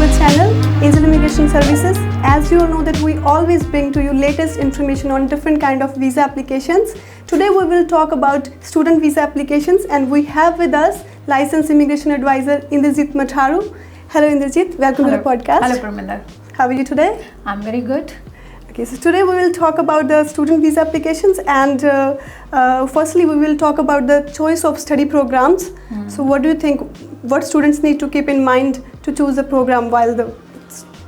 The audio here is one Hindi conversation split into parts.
our channel, Angel Immigration Services. As you all know that we always bring to you latest information on different kind of visa applications. Today we will talk about student visa applications, and we have with us licensed immigration advisor Indrajit Matharu. Hello Indrajit, welcome to the podcast. Hello Pramila. How are you today? I'm very good. Okay, so today we will talk about the student visa applications, and firstly we will talk about the choice of study programs. So what do you think, what students need to keep in mind to choose a program while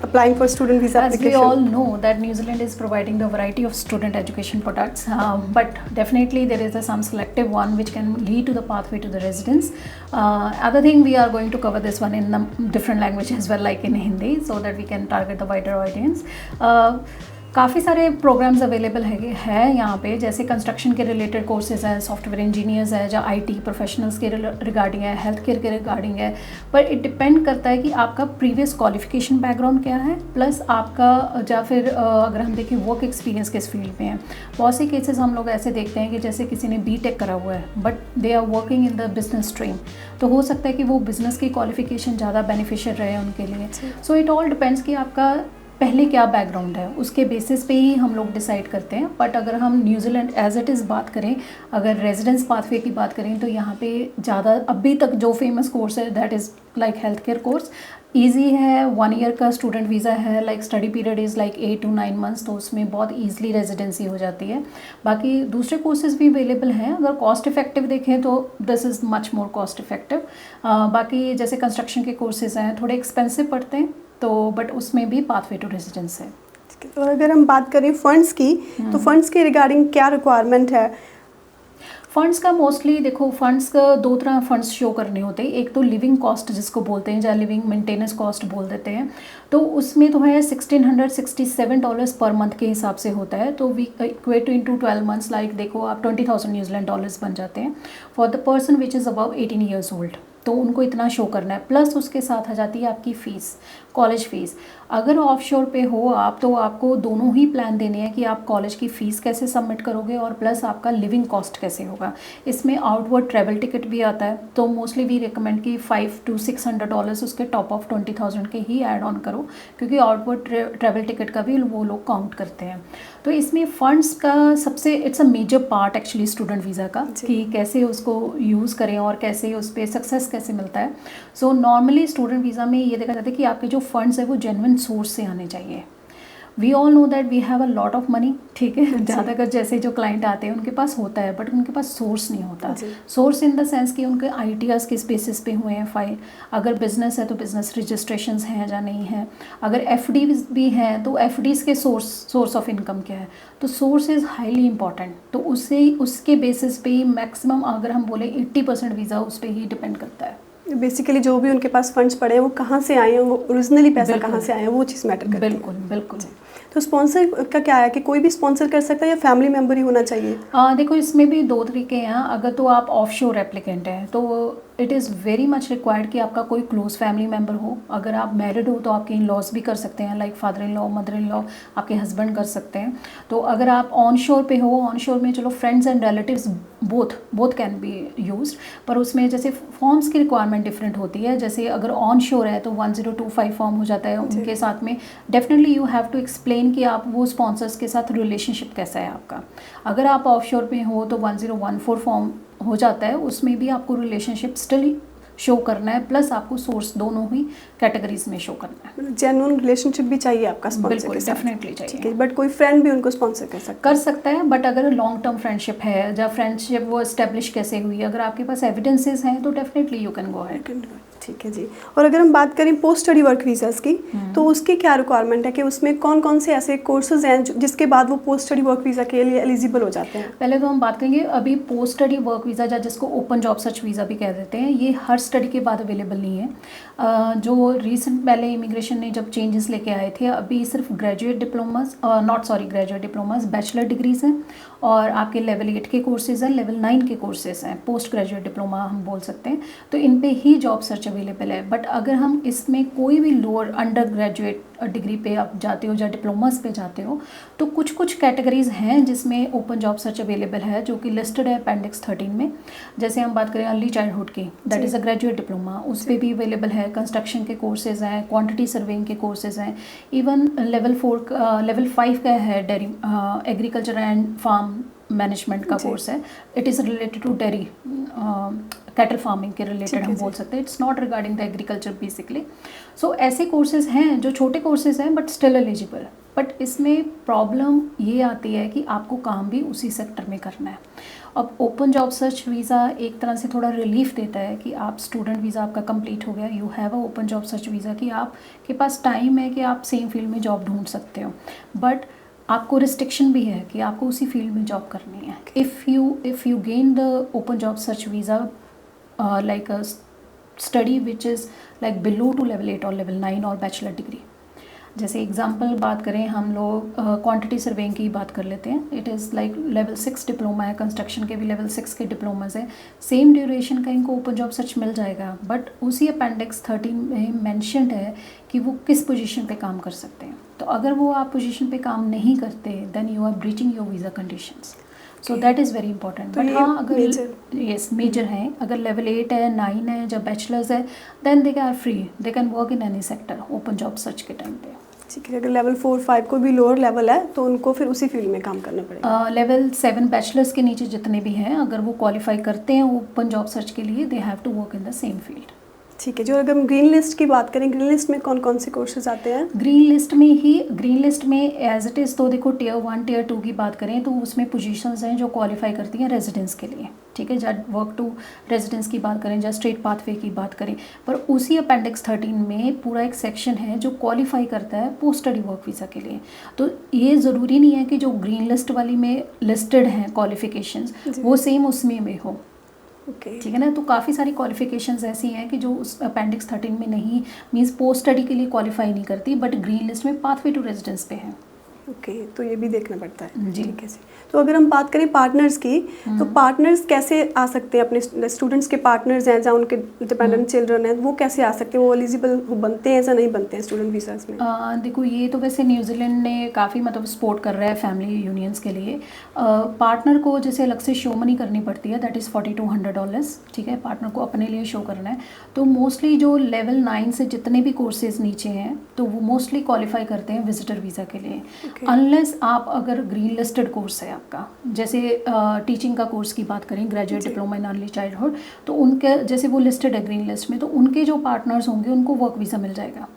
applying for student visa application? As we all know that New Zealand is providing the variety of student education products, but definitely there is some selective one which can lead to the pathway to the residence. Other thing, we are going to cover this one in different language as well, like in Hindi, so that we can target the wider audience. काफ़ी सारे प्रोग्राम्स अवेलेबल है यहाँ पे, जैसे कंस्ट्रक्शन के रिलेटेड कोर्सेज हैं, सॉफ्टवेयर इंजीनियर्स है, जो आईटी प्रोफेशनल्स के रिगार्डिंग है, हेल्थ केयर के रिगार्डिंग है, पर इट डिपेंड करता है कि आपका प्रीवियस क्वालिफिकेशन बैकग्राउंड क्या है, प्लस आपका या फिर अगर हम देखें वर्क एक्सपीरियंस किस फील्ड में है. बहुत से केसेस हम लोग ऐसे देखते हैं कि जैसे किसी ने बीटेक करा हुआ है but they are working in the business stream, तो हो सकता है कि वो बिज़नेस की क्वालिफिकेशन ज़्यादा बेनिफिशियल रहे उनके लिए. सो इट ऑल डिपेंड्स कि आपका पहले क्या बैकग्राउंड है, उसके बेसिस पे ही हम लोग डिसाइड करते हैं. बट अगर हम न्यूजीलैंड एज इट इज़ बात करें, अगर रेजिडेंस पाथवे की बात करें, तो यहाँ पे ज़्यादा अभी तक जो फेमस कोर्स है that is like health care course. Easy है, 1 ईयर का स्टूडेंट वीज़ा है, like study period is like 8 to 9 months, तो उसमें बहुत ईजिली रेजिडेंसी हो जाती है. बाकी दूसरे कोर्सेज भी अवेलेबल हैं. अगर कॉस्ट इफेक्टिव देखें तो this is much more cost effective. बाकी जैसे कंस्ट्रक्शन के कोर्सेज हैं, थोड़े एक्सपेंसिव पड़ते हैं, तो बट उसमें भी पाथवे टू रेजिडेंस है. और अगर हम बात करें फंड्स की, तो फंड्स के रिगार्डिंग क्या रिक्वायरमेंट है? फंड्स का मोस्टली देखो, फंड्स का 2 तरह फंड्स शो करने होते हैं. एक तो लिविंग कॉस्ट जिसको बोलते हैं, या लिविंग मेंटेनेंस कॉस्ट बोल देते हैं, तो उसमें तो है $1,667 पर मंथ के हिसाब से होता है. तो we equate to into 12 months, like देखो आप $20,000 बन जाते हैं for the person which is above 18 years old. तो उनको इतना शो करना है. प्लस उसके साथ आ जाती है आपकी फ़ीस, कॉलेज फ़ीस. अगर ऑफशोर पे हो आप, तो आपको दोनों ही प्लान देने हैं कि आप कॉलेज की फ़ीस कैसे सबमिट करोगे और प्लस आपका लिविंग कॉस्ट कैसे होगा. इसमें आउटवर्ड ट्रैवल टिकट भी आता है, तो मोस्टली वी रिकमेंड कि $500 to $600 उसके टॉप ऑफ 20,000 के ही ऐड ऑन करो, क्योंकि आउटवर्ड ट्रैवल टिकट का भी वो लोग काउंट करते हैं. तो इसमें फ़ंड्स का सबसे it's a major part actually student visa का, कि कैसे उसको यूज़ करें और कैसे उस पर सक्सेस कैसे मिलता है. सो नॉर्मली स्टूडेंट वीज़ा में ये देखा जाता है कि आपके जो फंड्स है वो जेन्युइन सोर्स से आने चाहिए. We all know that we have a lot of money, ठीक है, ज़्यादातर जैसे जो क्लाइंट आते हैं उनके पास होता है, बट उनके पास सोर्स नहीं होता. सोर्स इन द सेंस कि उनके आइडियाज़ किस बेसिस पे हुए हैं फाइल. अगर बिजनेस है तो बिजनेस रजिस्ट्रेशंस हैं या नहीं हैं. अगर एफडी भी हैं तो एफडीज़ के सोर्स ऑफ इनकम क्या है. तो सोर्स इज़ हाईली इंपॉर्टेंट. तो उसके बेसिस पे ही मैक्सिमम, अगर हम बोले 80% वीज़ा उस पर ही डिपेंड करता है. बेसिकली जो भी उनके पास फंड्स पड़े हैं वो कहाँ से आए हैं, वो ओरिजिनली पैसा कहाँ से आया है, वो चीज़ मैटर करती है. बिल्कुल बिल्कुल. तो स्पॉन्सर का क्या है कि कोई भी स्पॉन्सर कर सकता है या फैमिली मेम्बर ही होना चाहिए? देखो, इसमें भी 2 तरीके हैं. अगर तो आप ऑफशोर एप्लीकेंट हैं तो it is very much required कि आपका कोई क्लोज फैमिली मेम्बर हो. अगर आप मैरिड हो तो आपके इन लॉज भी कर सकते हैं, like father in law, mother in law, आपके हस्बैंड कर सकते हैं. तो अगर आप ऑन शोर पे हो, ऑन शोर में चलो friends and relatives both can be used, पर उसमें जैसे फॉर्म्स की रिक्वायरमेंट डिफरेंट होती है. जैसे अगर ऑन शोर है तो 1025 फॉर्म हो जाता है. उनके साथ में definitely you have to explain कि आप वो स्पॉन्सर्स के साथ रिलेशनशिप कैसा है आपका. अगर आप ऑफ शोर पे हो तो 1014 फॉर्म हो जाता है. उसमें भी आपको रिलेशनशिप स्टिल शो करना है, प्लस आपको सोर्स दोनों ही कैटेगरीज में शो करना है. जेन्युइन रिलेशनशिप भी चाहिए आपका स्पॉन्सर बिल्कुल, के साथ. डेफिनेटली चाहिए. ठीक है, बट कोई फ्रेंड भी उनको स्पॉन्सर कर सकता है. बट अगर लॉन्ग टर्म फ्रेंडशिप है, जब फ्रेंडशिप वो इस्टेब्लिश कैसे हुई, अगर आपके पास एविडेंसेस हैं तो definitely you can go ahead. ठीक है जी. और अगर हम बात करें पोस्ट स्टडी वर्क वीज़ाज़ की, तो उसकी क्या रिक्वायरमेंट है कि उसमें कौन कौन से ऐसे कोर्सेज हैं जिसके बाद वो पोस्ट स्टडी वर्क वीज़ा के लिए एलिजिबल हो जाते हैं? पहले तो हम बात करेंगे अभी पोस्ट स्टडी वर्क वीज़ा, या जिसको ओपन जॉब सर्च वीज़ा भी कह देते हैं, ये हर स्टडी के बाद अवेलेबल नहीं है. जो रिसेंट पहले इमिग्रेशन ने जब चेंजेस लेके आए थे, अभी सिर्फ ग्रेजुएट डिप्लोमास बैचलर डिग्रीज हैं, और आपके लेवल 8 के कोर्सेज़ हैं, लेवल 9 के कोर्सेज़ हैं, पोस्ट ग्रेजुएट डिप्लोमा हम बोल सकते हैं. तो इन पे ही जॉब सर्च अवेलेबल है. बट अगर हम इसमें कोई भी लोअर अंडर ग्रेजुएट डिग्री पे आप जाते हो या डिप्लोमास पे जाते हो, तो कुछ कुछ कैटेगरीज हैं जिसमें ओपन जॉब सर्च अवेलेबल है जो कि लिस्टेड है अपेंडिक्स 13 में। जैसे हम बात करें अर्ली चाइल्डहुड की, that is a graduate diploma, उस पर भी अवेलेबल है। कंस्ट्रक्शन के कोर्सेज हैं, क्वांटिटी सर्वेइंग के कोर्सेज हैं, इवन लेवल 5 का है dairy agriculture and farm management का कोर्स है। It is related to dairy cattle farming के रिलेटेड हम बोल सकते हैं, it's not regarding the agriculture basically. So ऐसे कोर्सेज हैं जो छोटे कोर्सेज हैं बट स्टिल एलिजिबल। बट इसमें प्रॉब्लम ये आती है कि आपको काम भी उसी सेक्टर में करना है। अब ओपन जॉब सर्च वीज़ा एक तरह से थोड़ा रिलीफ देता है कि आप स्टूडेंट वीज़ा आपका कंप्लीट हो गया, you have a open job search visa, कि आपके पास टाइम है कि आप सेम फील्ड में जॉब ढूंढ सकते हो। बट आपको रिस्ट्रिक्शन भी है कि आपको उसी फील्ड में जॉब करनी है। If you gain the open job search visa like a study which is like below to level 8 और level 9 और बैचलर डिग्री। जैसे एग्जांपल बात करें हम लोग क्वांटिटी सर्वेइंग की बात कर लेते हैं। It is like level 6 diploma है, कंस्ट्रक्शन के भी लेवल 6 के डिप्लोमाज हैं, सेम ड्यूरेशन का इनको ओपन जॉब सर्च मिल जाएगा। बट उसी अपेंडिक्स 13 में मेंशन्ड है कि वो किस पोजीशन पे काम कर सकते हैं। तो अगर वो आप पोजीशन पे काम नहीं करते then you are breaching your visa conditions. So that is very important. But हाँ, अगर यस मेजर हैं, अगर लेवल 8 है, 9 है, जब बैचलर्स है, then they are free, they can work in any sector open job search के टाइम पे। ठीक है, अगर लेवल 4 5 को भी लोअर लेवल है तो उनको फिर उसी फील्ड में काम करना पड़ेगा। लेवल 7 बैचलर्स के नीचे जितने भी हैं, अगर वो क्वालिफाई करते हैं ओपन जॉब सर्च के लिए, they have to work in the same field. ठीक है। जो अगर हम ग्रीन लिस्ट की बात करें, ग्रीन लिस्ट में कौन कौन से कोर्सेज आते हैं? ग्रीन लिस्ट में एज इट इज़ तो देखो टियर 1 टियर 2 की बात करें तो उसमें पोजीशंस हैं जो क्वालिफाई करती हैं रेजिडेंस के लिए। ठीक है, जब वर्क टू रेजिडेंस की बात करें, जब स्ट्रेट पाथवे की बात करें, पर उसी अपेंडिक्स 13 में पूरा एक सेक्शन है जो क्वालिफाई करता है पोस्ट स्टडी वर्क वीज़ा के लिए। तो ये ज़रूरी नहीं है कि जो ग्रीन लिस्ट वाली में लिस्टेड हैं क्वालिफिकेशंस वो सेम उसमें में हो। ठीक है ना, तो काफ़ी सारी क्वालिफिकेशंस ऐसी हैं कि जो उस अपेंडिक्स 13 में नहीं, मींस पोस्ट स्टडी के लिए क्वालिफाई नहीं करती, बट ग्रीन लिस्ट में पाथवे टू रेजिडेंस पे है। ओके, तो ये भी देखना पड़ता है। जी। ठीक है। तो अगर हम बात करें पार्टनर्स की, तो पार्टनर्स कैसे आ सकते हैं? अपने स्टूडेंट्स के पार्टनर्स हैं जहाँ उनके डिपेंडेंट चिल्ड्रन हैं, वो कैसे आ सकते हैं? वो एलिजिबल बनते हैं या नहीं बनते हैं स्टूडेंट वीज़ास में? देखो, ये तो वैसे न्यूजीलैंड ने काफ़ी मतलब सपोर्ट कर रहा है फैमिली यूनियंस के लिए। पार्टनर को जैसे अलग से शो मनी करनी पड़ती है, दैट इज़ $4200। ठीक है, पार्टनर को अपने लिए शो करना है। तो मोस्टली जो लेवल 9 से जितने भी कोर्सेज नीचे हैं तो वो मोस्टली क्वालिफाई करते हैं विजिटर वीज़ा के लिए। अनलेस आप अगर ग्रीन लिस्टेड कोर्स है आपका, जैसे टीचिंग का कोर्स की बात करें, graduate diploma in early childhood, तो उनके जैसे वो लिस्टेड है ग्रीन लिस्ट में, तो उनके जो पार्टनर्स होंगे उनको वर्क वीज़ा मिल जाएगा।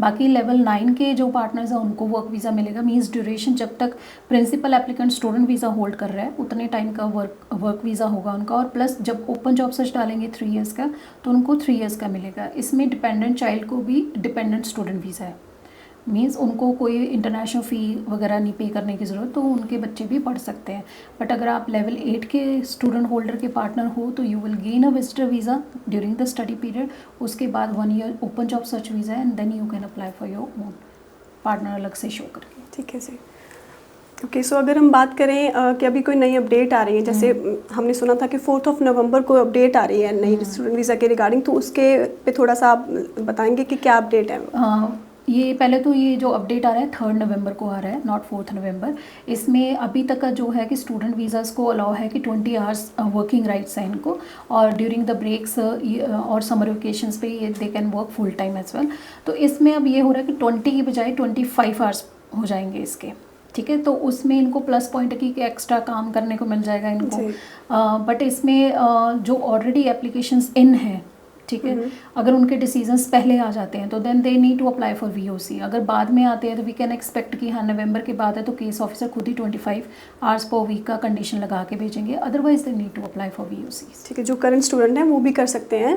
बाकी लेवल 9 के जो पार्टनर्स हैं उनको वर्क वीज़ा मिलेगा। मींस ड्यूरेशन जब तक principal applicant student visa hold कर रहा है उतने टाइम का वर्क वीज़ा होगा उनका। और प्लस जब ओपन जॉब सर्च डालेंगे 3 इयर्स का, तो उनको 3 इयर्स का मिलेगा। इसमें डिपेंडेंट चाइल्ड को भी डिपेंडेंट स्टूडेंट वीज़ा है, मींस उनको कोई इंटरनेशनल फ़ी वगैरह नहीं पे करने की ज़रूरत, तो उनके बच्चे भी पढ़ सकते हैं। बट अगर आप लेवल 8 के स्टूडेंट होल्डर के पार्टनर हो तो you will gain a visitor visa during the study period. उसके बाद 1 year open job search visa and then you can apply for your own partner अलग से शो करके। ठीक है सर। ओके, सो अगर हम बात करें कि अभी कोई नई अपडेट आ रही है, जैसे हमने सुना था कि 4 नवंबर को अपडेट आ रही है नई स्टूडेंट वीज़ा के रिगार्डिंग, तो उसके पे थोड़ा सा आप बताएंगे कि क्या अपडेट है? ये पहले तो ये जो अपडेट आ रहा है 3 नवंबर को आ रहा है, नॉट 4 नवंबर। इसमें अभी तक का जो है कि स्टूडेंट वीज़ाज़ को अलाउ है कि 20 आवर्स वर्किंग राइट्स हैं इनको, और ड्यूरिंग द ब्रेक्स और समर वेकेशंस पे ये they can work full time as well. तो इसमें अब ये हो रहा है कि 20 की बजाय 25 आवर्स हो जाएंगे इसके। ठीक है, तो उसमें इनको प्लस पॉइंट है कि एक्स्ट्रा काम करने को मिल जाएगा इनको। बट इसमें जो ऑलरेडी एप्लीकेशंस इन हैं, ठीक है, अगर उनके डिसीजंस पहले आ जाते हैं तो then they need to apply for VOC. अगर बाद में आते हैं तो वी कैन एक्सपेक्ट कि हाँ नवंबर के बाद है तो केस ऑफिसर खुद ही 25 आवर्स पर वीक का कंडीशन लगा के भेजेंगे, otherwise they need to apply for VOC. ठीक है, जो करंट स्टूडेंट हैं वो भी कर सकते हैं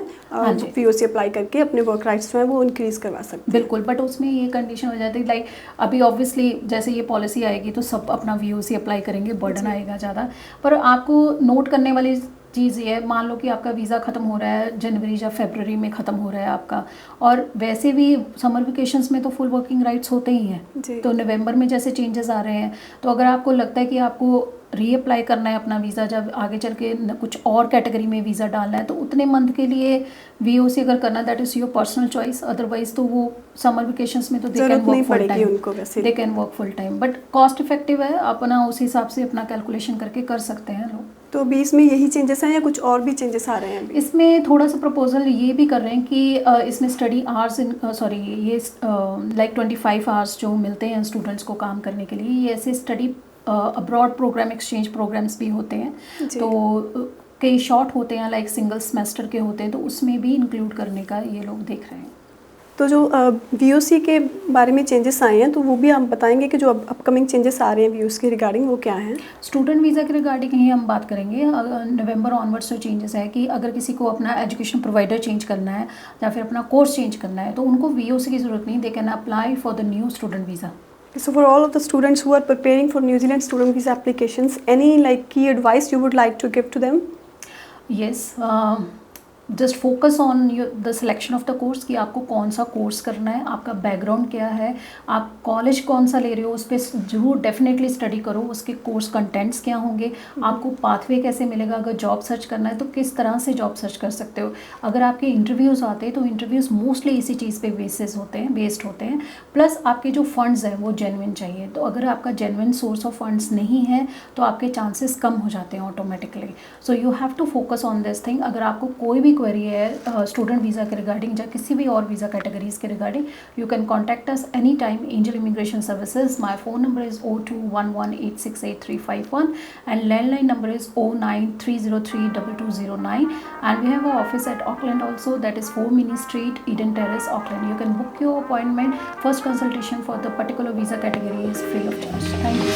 वीओसी अप्लाई करके अपने वर्क राइट्स जो है वो इंक्रीज़ करवा सकते हैं। बिल्कुल, बट उसमें ये कंडीशन हो जाती है लाइक अभी ऑब्वियसली जैसे ये पॉलिसी आएगी तो सब अपना वीओसी अप्लाई करेंगे, बर्डन आएगा ज़्यादा। पर आपको नोट करने वाली चीज़ ये है, मान लो कि आपका वीज़ा ख़त्म हो रहा है जनवरी या फरवरी में ख़त्म हो रहा है आपका, और वैसे भी समर वेकेशंस में तो फुल वर्किंग राइट्स होते ही हैं। तो नवंबर में जैसे चेंजेस आ रहे हैं, तो अगर आपको लगता है कि आपको रीअप्लाई करना है अपना वीज़ा, जब आगे चल के कुछ और कैटेगरी में वीज़ा डालना है, तो उतने मंथ के लिए VOC अगर करना, that is your personal choice. Otherwise तो वो समर वेकेशंस में तो दे कैन वर्क फुल टाइम, उनको वैसे दे can work full time, but cost effective है, अपना उस हिसाब से अपना कैलकुलेशन करके कर सकते हैं लोग। तो अभी इसमें यही चेंजेस हैं या कुछ और भी चेंजेस आ रहे हैं अभी? इसमें थोड़ा सा प्रपोजल ये भी कर रहे हैं कि इसमें स्टडी आवर्स ये लाइक 25 आवर्स जो मिलते हैं स्टूडेंट्स को काम करने के लिए, ये ऐसे study abroad program, exchange programs भी होते हैं, तो कई शॉर्ट होते हैं, लाइक सिंगल सेमेस्टर के होते हैं, तो उसमें भी इंक्लूड करने का ये लोग देख रहे हैं। तो जो VOC के बारे में चेंजेस आए हैं, तो वो भी आप बताएंगे कि जो अपकमिंग चेंजेस आ रहे हैं VOC के रिगार्डिंग, वो क्या हैं? स्टूडेंट वीज़ा के रिगार्डिंग ही हम बात करेंगे। नवंबर ऑनवर्ड्स जो चेंजेस है कि अगर किसी को अपना एजुकेशन प्रोवाइडर चेंज करना है या फिर अपना कोर्स चेंज करना है, तो उनको VOC की ज़रूरत नहीं, they can apply for the new student visa. So for all of the students who are preparing for New Zealand student visa applications, any like key advice you would like to give to them? Yes, just focus on the selection of the course, कि आपको कौन सा कोर्स करना है, आपका बैकग्राउंड क्या है, आप कॉलेज कौन सा ले रहे हो, उस पर जरूर डेफिनेटली स्टडी करो, उसके कोर्स कंटेंट्स क्या होंगे, आपको पाथवे कैसे मिलेगा, अगर जॉब सर्च करना है तो किस तरह से जॉब सर्च कर सकते हो। अगर आपके इंटरव्यूज़ आते हैं तो इंटरव्यूज़ मोस्टली इसी चीज़ पे बेस्ड होते हैं, प्लस आपके जो फंड्स हैं वो जेन्युइन चाहिए। तो अगर आपका जेन्युइन सोर्स ऑफ फंड्स नहीं है तो आपके चांसेस कम हो जाते हैं automatically. So you have to focus on this thing. अगर आपको कोई भी क्वेरी है स्टूडेंट वीज़ा के रिगार्डिंग या किसी भी और वीज़ा कैटेगरीज के regarding, you can contact us any time, angel immigration services. My phone number is 0211868351 and landline number is 093032209, and we have an office at Auckland also, that is 4 Mini Street, Eden Terrace, Auckland. You can book your appointment. First consultation for the particular visa category is free of charge. Thank you.